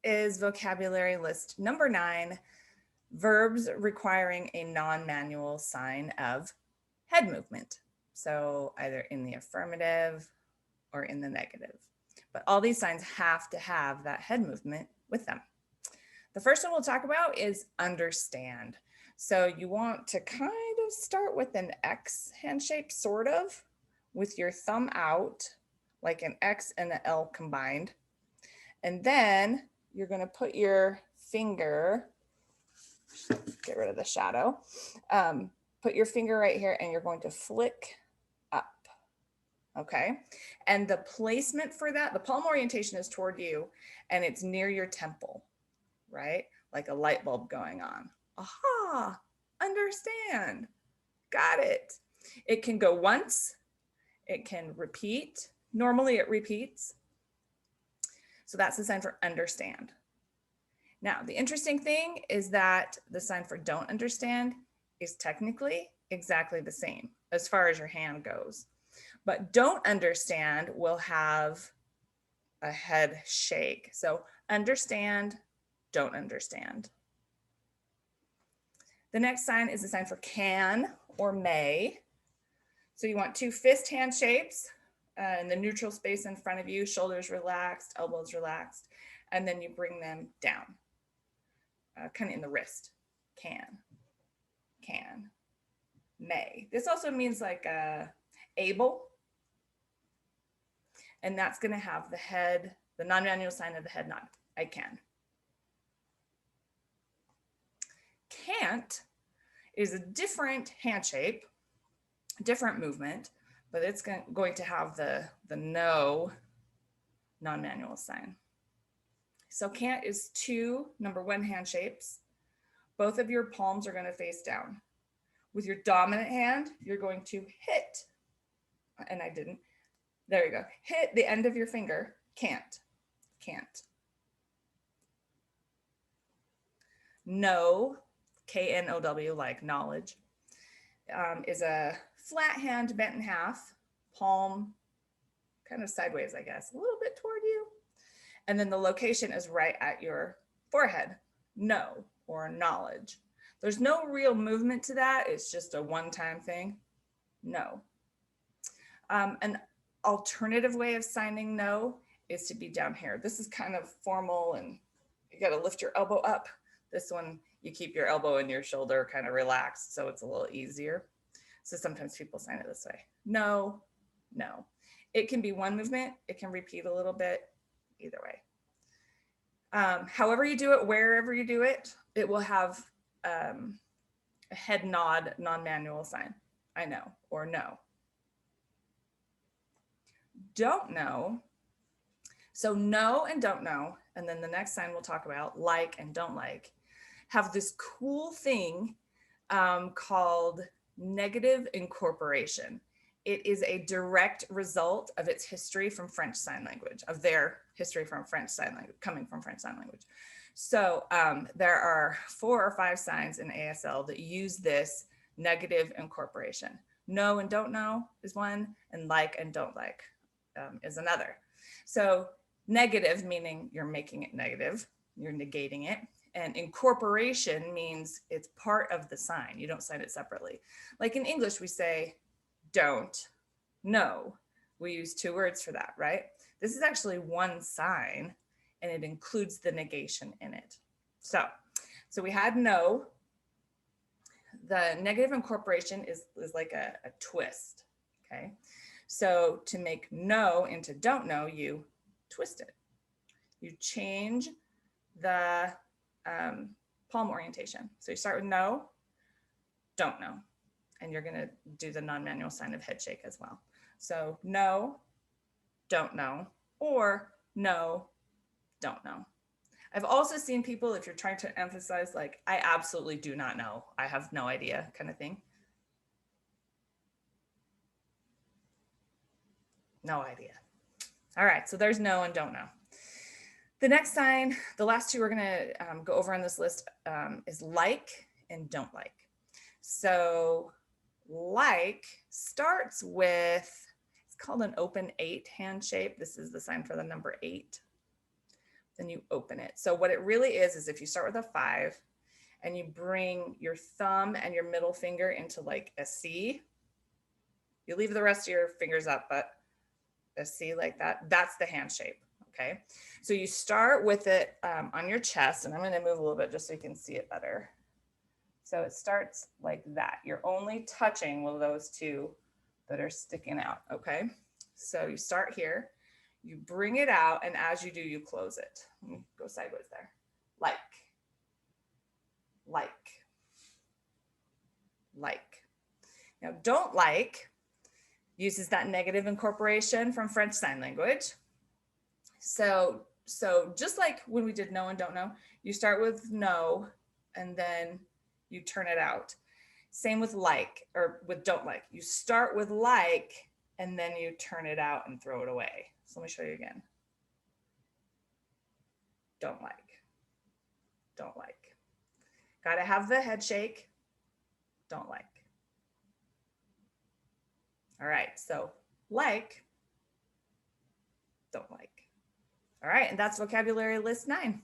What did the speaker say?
is vocabulary list number 9, verbs requiring a non-manual sign of head movement. So either in the affirmative or in the negative. But all these signs have to have that head movement with them. The first one we'll talk about is understand. So you want to kind of start with an X hand shape, sort of, with your thumb out, like an X and an L combined. And then you're going to put your finger, get rid of the shadow, put your finger right here and you're going to flick up. Okay. And the placement for that, the palm orientation is toward you and it's near your temple, right? Like a light bulb going on. Aha, understand. Got it. It can go once, it can repeat. Normally it repeats. So that's the sign for understand. Now, the interesting thing is that the sign for don't understand is technically exactly the same as far as your hand goes. But don't understand will have a head shake. So understand, don't understand. The next sign is the sign for can or may. So you want 2 fist hand shapes in the neutral space in front of you, shoulders relaxed, elbows relaxed, and then you bring them down, kind of in the wrist. Can, may. This also means like able, and that's going to have the head, the non-manual sign of the head nod. I can. Can't is a different hand shape, different movement, but it's going to have the no non-manual sign. So can't is 2 number 1 hand shapes. Both of your palms are going to face down. With your dominant hand, you're going to hit, and I didn't, there you go, hit the end of your finger, can't. No, K-N-O-W, like knowledge, is a flat hand bent in half, palm kind of sideways, I guess, a little bit toward you. And then the location is right at your forehead, know or knowledge. There's no real movement to that. It's just a one-time thing, no. An alternative way of signing no is to be down here. This is kind of formal and you got to lift your elbow up. This one, you keep your elbow and your shoulder kind of relaxed, so it's a little easier. So sometimes people sign it this way. No, no. It can be one movement. It can repeat a little bit, either way. However you do it, wherever you do it, it will have a head nod, non-manual sign. I know, or no. Don't know. So know and don't know, and then the next sign we'll talk about, like and don't like, have this cool thing called negative incorporation. It is a direct result of its history from French Sign Language, of their history from French Sign Language, coming from French Sign Language. So there are 4 or 5 signs in ASL that use this negative incorporation. Know and don't know is one, and like and don't like is another. So negative, meaning you're making it negative, you're negating it. And incorporation means it's part of the sign. You don't sign it separately. Like in English, we say don't, no. We use 2 words for that, right? This is actually one sign and it includes the negation in it. So we had no. The negative incorporation is like a twist, okay? So to make no into don't know, you twist it. You change the palm orientation. So you start with no, don't know, and you're going to do the non-manual sign of head shake as well. So no, don't know, or no, don't know. I've also seen people, if you're trying to emphasize like, I absolutely do not know, I have no idea kind of thing. No idea. All right, so there's no and don't know. The next sign, the last 2 we're going to go over on this list is like and don't like. So like starts with, it's called an open 8 hand shape. This is the sign for the number 8. then you open it. So what it really is if you start with a 5 and you bring your thumb and your middle finger into like a C, you leave the rest of your fingers up, but a C like that, that's the hand shape, okay? So you start with it on your chest, and I'm gonna move a little bit just so you can see it better. So it starts like that. You're only touching with those two that are sticking out, okay? So you start here, you bring it out, and as you do, you close it. Let me go sideways there. Like, like, like. Now, don't like uses that negative incorporation from French Sign Language. So just like when we did no and don't know, you start with no, and then you turn it out. Same with like, or with don't like. You start with like, and then you turn it out and throw it away. So let me show you again. Don't like, don't like. Got to have the head shake, don't like. All right, so like, don't like. All right, and that's vocabulary list 9.